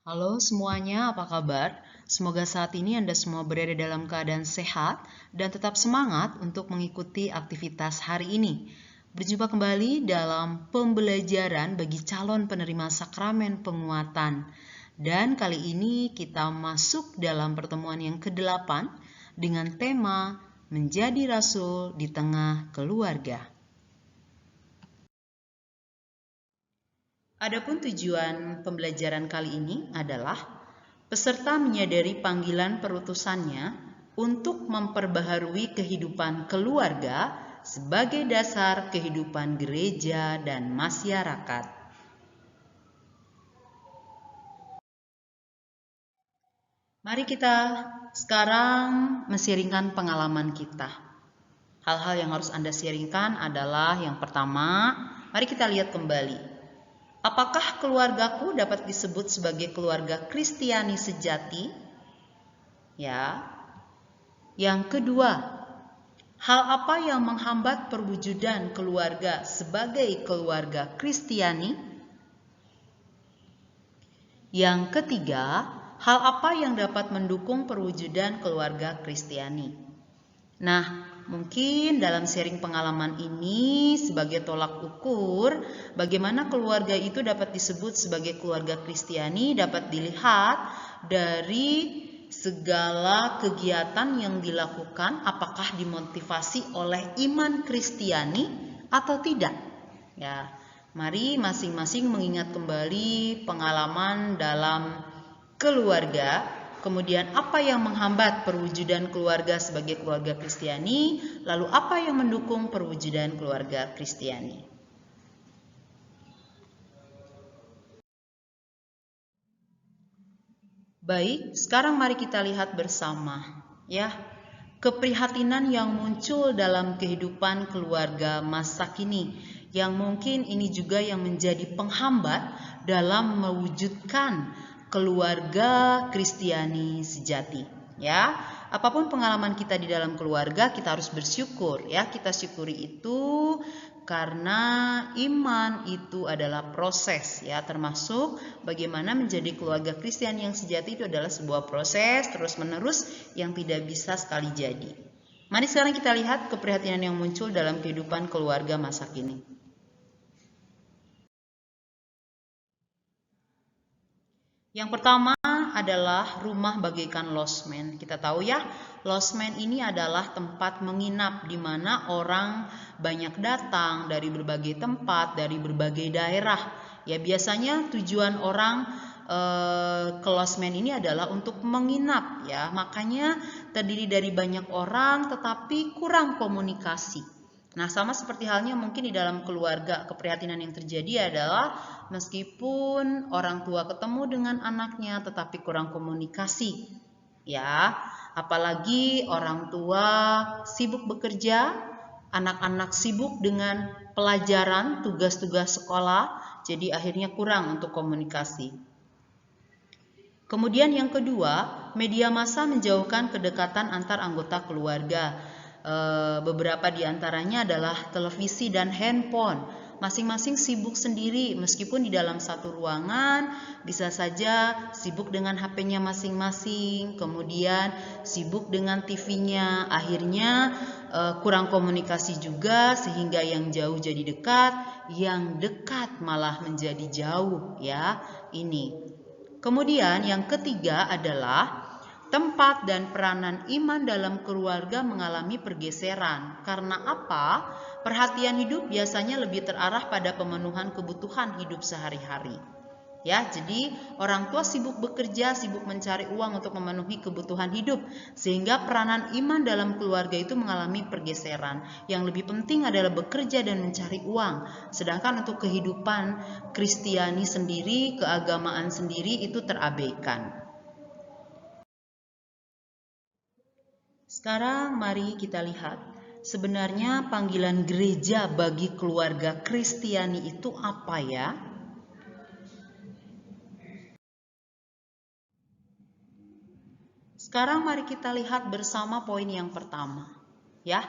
Halo semuanya, apa kabar? Semoga saat ini Anda semua berada dalam keadaan sehat dan tetap semangat untuk mengikuti aktivitas hari ini. Berjumpa kembali dalam pembelajaran bagi calon penerima sakramen penguatan. Dan kali ini kita masuk dalam pertemuan yang ke-8 dengan tema Menjadi Rasul di Tengah Keluarga. Adapun tujuan pembelajaran kali ini adalah peserta menyadari panggilan perutusannya untuk memperbaharui kehidupan keluarga sebagai dasar kehidupan gereja dan masyarakat. Mari kita sekarang men-sharingkan pengalaman kita. Hal-hal yang harus Anda sharingkan adalah yang pertama, mari kita lihat kembali. Apakah keluargaku dapat disebut sebagai keluarga Kristiani sejati? Ya. Yang kedua, hal apa yang menghambat perwujudan keluarga sebagai keluarga Kristiani? Yang ketiga, hal apa yang dapat mendukung perwujudan keluarga Kristiani? Nah, mungkin dalam sharing pengalaman ini sebagai tolak ukur bagaimana keluarga itu dapat disebut sebagai keluarga Kristiani dapat dilihat dari segala kegiatan yang dilakukan apakah dimotivasi oleh iman Kristiani atau tidak. Ya, mari masing-masing mengingat kembali pengalaman dalam keluarga. Kemudian apa yang menghambat perwujudan keluarga sebagai keluarga Kristiani, lalu apa yang mendukung perwujudan keluarga Kristiani. Baik, sekarang mari kita lihat bersama ya, keprihatinan yang muncul dalam kehidupan keluarga masa kini, yang mungkin ini juga yang menjadi penghambat dalam mewujudkan keluarga Kristiani sejati. Ya, apapun pengalaman kita di dalam keluarga, kita harus bersyukur ya. Kita syukuri itu karena iman itu adalah proses ya, termasuk bagaimana menjadi keluarga Kristen yang sejati itu adalah sebuah proses terus-menerus yang tidak bisa sekali jadi. Mari sekarang kita lihat keprihatinan yang muncul dalam kehidupan keluarga masa kini. Yang pertama adalah rumah bagaikan losmen. Kita tahu ya, losmen ini adalah tempat menginap di mana orang banyak datang dari berbagai tempat, dari berbagai daerah. Ya, biasanya tujuan orang ke losmen ini adalah untuk menginap ya. Makanya terdiri dari banyak orang tetapi kurang komunikasi. Nah, sama seperti halnya mungkin di dalam keluarga, keprihatinan yang terjadi adalah meskipun orang tua ketemu dengan anaknya tetapi kurang komunikasi. Ya, apalagi orang tua sibuk bekerja, anak-anak sibuk dengan pelajaran, tugas-tugas sekolah, jadi akhirnya kurang untuk komunikasi. Kemudian yang kedua, media massa menjauhkan kedekatan antar anggota keluarga. Beberapa di antaranya adalah televisi dan handphone. Masing-masing sibuk sendiri, meskipun di dalam satu ruangan bisa saja sibuk dengan HP-nya masing-masing, kemudian sibuk dengan TV-nya. Akhirnya kurang komunikasi juga sehingga yang jauh jadi dekat, yang dekat malah menjadi jauh ya. Ini. Kemudian yang ketiga adalah tempat dan peranan iman dalam keluarga mengalami pergeseran. Karena apa? Perhatian hidup biasanya lebih terarah pada pemenuhan kebutuhan hidup sehari-hari. Ya, jadi orang tua sibuk bekerja, sibuk mencari uang untuk memenuhi kebutuhan hidup, sehingga peranan iman dalam keluarga itu mengalami pergeseran. Yang lebih penting adalah bekerja dan mencari uang. Sedangkan untuk kehidupan Kristiani sendiri, keagamaan sendiri itu terabaikan. Sekarang mari kita lihat sebenarnya panggilan gereja bagi keluarga Kristiani itu apa ya? Sekarang mari kita lihat bersama poin yang pertama. Ya,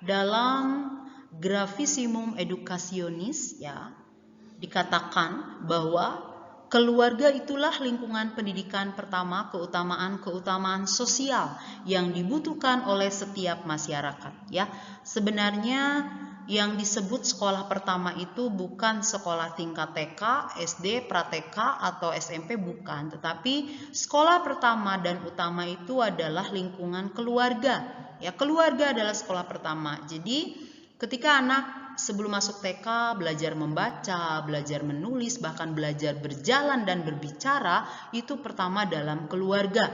dalam Gravissimum Educationis ya, dikatakan bahwa keluarga itulah lingkungan pendidikan pertama, keutamaan sosial yang dibutuhkan oleh setiap masyarakat, ya. Sebenarnya yang disebut sekolah pertama itu bukan sekolah tingkat TK, SD, pra-TK atau SMP, bukan, tetapi sekolah pertama dan utama itu adalah lingkungan keluarga. Ya, keluarga adalah sekolah pertama. Jadi ketika anak sebelum masuk TK belajar membaca, belajar menulis, bahkan belajar berjalan dan berbicara, itu pertama dalam keluarga.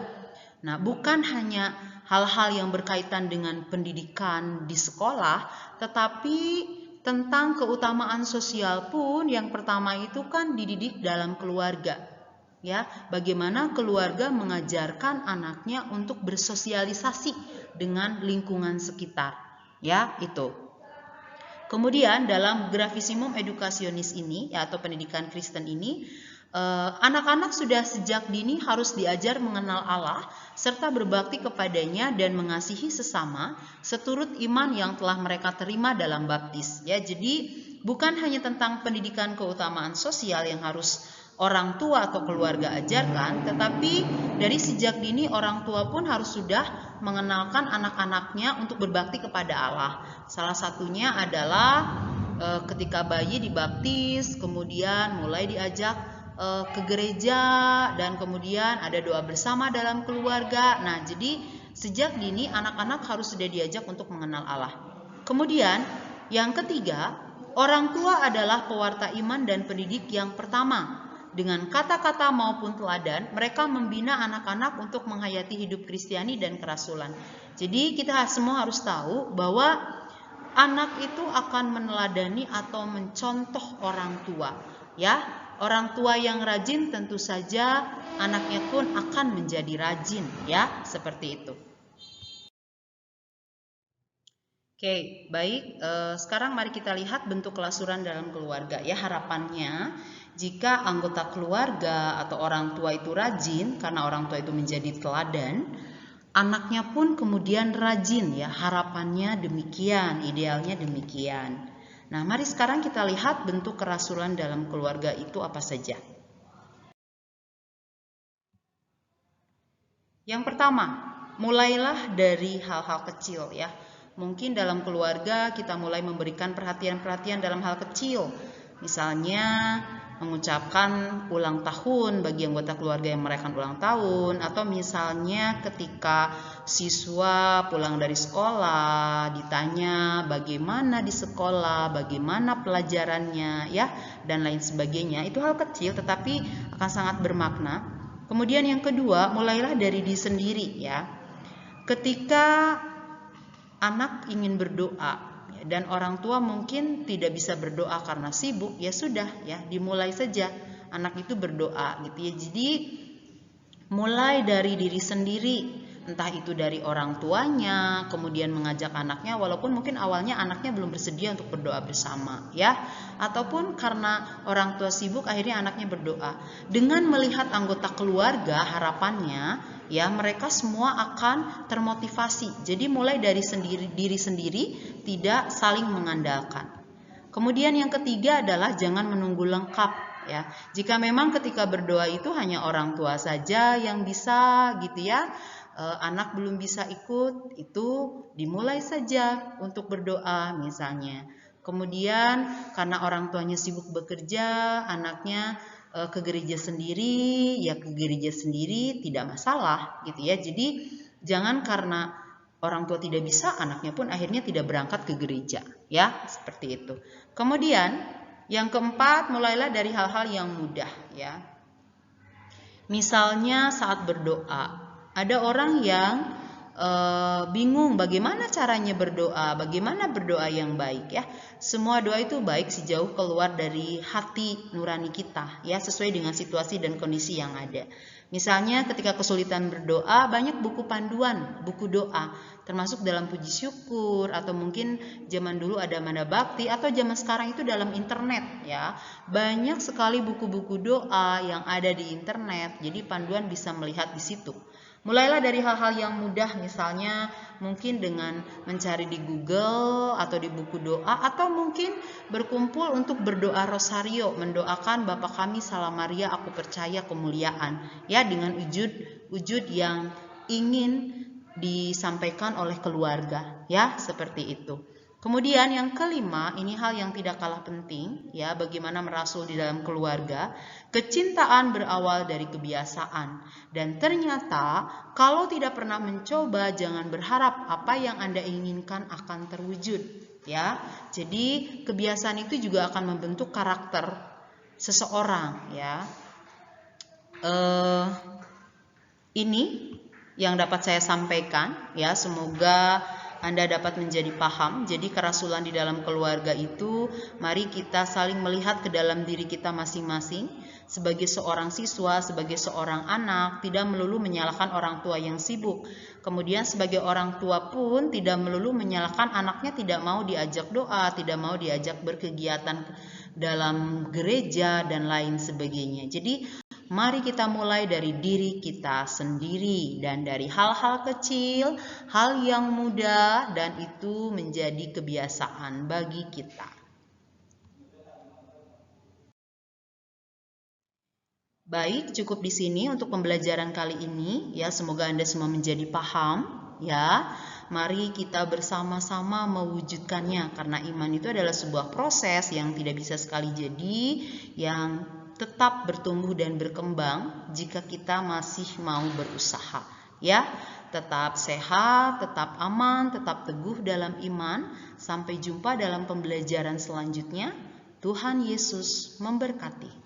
Nah, bukan hanya hal-hal yang berkaitan dengan pendidikan di sekolah, tetapi tentang keutamaan sosial pun yang pertama itu kan dididik dalam keluarga. Ya, bagaimana keluarga mengajarkan anaknya untuk bersosialisasi dengan lingkungan sekitar. Ya, itu. Kemudian dalam Gravissimum Educationis ini, atau pendidikan Kristen ini, anak-anak sudah sejak dini harus diajar mengenal Allah serta berbakti kepadanya dan mengasihi sesama seturut iman yang telah mereka terima dalam baptis. Ya, jadi bukan hanya tentang pendidikan keutamaan sosial yang harus orang tua atau keluarga ajarkan, tetapi dari sejak dini orang tua pun harus sudah mengenalkan anak-anaknya untuk berbakti kepada Allah. Salah satunya adalah ketika bayi dibaptis, kemudian mulai diajak ke gereja, dan kemudian ada doa bersama dalam keluarga. Nah, jadi sejak dini anak-anak harus sudah diajak untuk mengenal Allah. Kemudian yang ketiga, orang tua adalah pewarta iman dan pendidik yang pertama. Dengan kata-kata maupun teladan, mereka membina anak-anak untuk menghayati hidup Kristiani dan kerasulan. Jadi kita semua harus tahu bahwa anak itu akan meneladani atau mencontoh orang tua. Ya, orang tua yang rajin tentu saja anaknya pun akan menjadi rajin, ya, seperti itu. Oke, baik. Sekarang mari kita lihat bentuk kelasuran dalam keluarga. Ya, harapannya jika anggota keluarga atau orang tua itu rajin, karena orang tua itu menjadi teladan, anaknya pun kemudian rajin, ya. Harapannya demikian, idealnya demikian. Nah, mari sekarang kita lihat bentuk kerasulan dalam keluarga itu apa saja. Yang pertama, mulailah dari hal-hal kecil, ya. Mungkin dalam keluarga kita mulai memberikan perhatian-perhatian dalam hal kecil. Misalnya mengucapkan ulang tahun bagi anggota keluarga yang merayakan ulang tahun, atau misalnya ketika siswa pulang dari sekolah ditanya bagaimana di sekolah, bagaimana pelajarannya, ya, dan lain sebagainya. Itu hal kecil tetapi akan sangat bermakna. Kemudian yang kedua, mulailah dari diri sendiri, ya. Ketika anak ingin berdoa dan orang tua mungkin tidak bisa berdoa karena sibuk, ya sudah, ya, dimulai saja anak itu berdoa, gitu ya. Jadi mulai dari diri sendiri, entah itu dari orang tuanya, kemudian mengajak anaknya, walaupun mungkin awalnya anaknya belum bersedia untuk berdoa bersama, ya, ataupun karena orang tua sibuk akhirnya anaknya berdoa. Dengan melihat anggota keluarga, harapannya, ya, mereka semua akan termotivasi. Jadi mulai dari diri sendiri, tidak saling mengandalkan. Kemudian yang ketiga adalah jangan menunggu lengkap, ya. Jika memang ketika berdoa itu hanya orang tua saja yang bisa, gitu ya, anak belum bisa ikut, itu dimulai saja untuk berdoa misalnya. Kemudian karena orang tuanya sibuk bekerja, anaknya ke gereja sendiri, ya ke gereja sendiri, tidak masalah, gitu ya. Jadi jangan karena orang tua tidak bisa, anaknya pun akhirnya tidak berangkat ke gereja, ya, seperti itu. Kemudian yang keempat, mulailah dari hal-hal yang mudah, ya. Misalnya saat berdoa, ada orang yang bingung bagaimana caranya berdoa, bagaimana berdoa yang baik, ya. Semua doa itu baik sejauh keluar dari hati nurani kita, ya, sesuai dengan situasi dan kondisi yang ada. Misalnya ketika kesulitan berdoa, banyak buku panduan, buku doa, termasuk dalam puji syukur, atau mungkin zaman dulu ada Manda Bakti, atau zaman sekarang itu dalam internet, ya. Banyak sekali buku-buku doa yang ada di internet, jadi panduan bisa melihat di situ. Mulailah dari hal-hal yang mudah, misalnya mungkin dengan mencari di Google atau di buku doa, atau mungkin berkumpul untuk berdoa rosario, mendoakan Bapa Kami Salam Maria Aku Percaya Kemuliaan, ya, dengan wujud yang ingin disampaikan oleh keluarga, ya, seperti itu. Kemudian yang kelima, ini hal yang tidak kalah penting, ya, bagaimana merasul di dalam keluarga. Kecintaan berawal dari kebiasaan, dan ternyata kalau tidak pernah mencoba, jangan berharap apa yang Anda inginkan akan terwujud, ya. Jadi kebiasaan itu juga akan membentuk karakter seseorang, ya. Ini yang dapat saya sampaikan, ya, semoga Anda dapat menjadi paham. Jadi kerasulan di dalam keluarga itu, mari kita saling melihat ke dalam diri kita masing-masing. Sebagai seorang siswa, sebagai seorang anak, tidak melulu menyalahkan orang tua yang sibuk. Kemudian sebagai orang tua pun tidak melulu menyalahkan anaknya tidak mau diajak doa, tidak mau diajak berkegiatan dalam gereja dan lain sebagainya. Jadi mari kita mulai dari diri kita sendiri dan dari hal-hal kecil, hal yang mudah, dan itu menjadi kebiasaan bagi kita. Baik, cukup di sini untuk pembelajaran kali ini, ya. Semoga Anda semua menjadi paham, ya. Mari kita bersama-sama mewujudkannya, karena iman itu adalah sebuah proses yang tidak bisa sekali jadi, yang tetap bertumbuh dan berkembang jika kita masih mau berusaha, ya. Tetap sehat, tetap aman, tetap teguh dalam iman. Sampai jumpa dalam pembelajaran selanjutnya. Tuhan Yesus memberkati.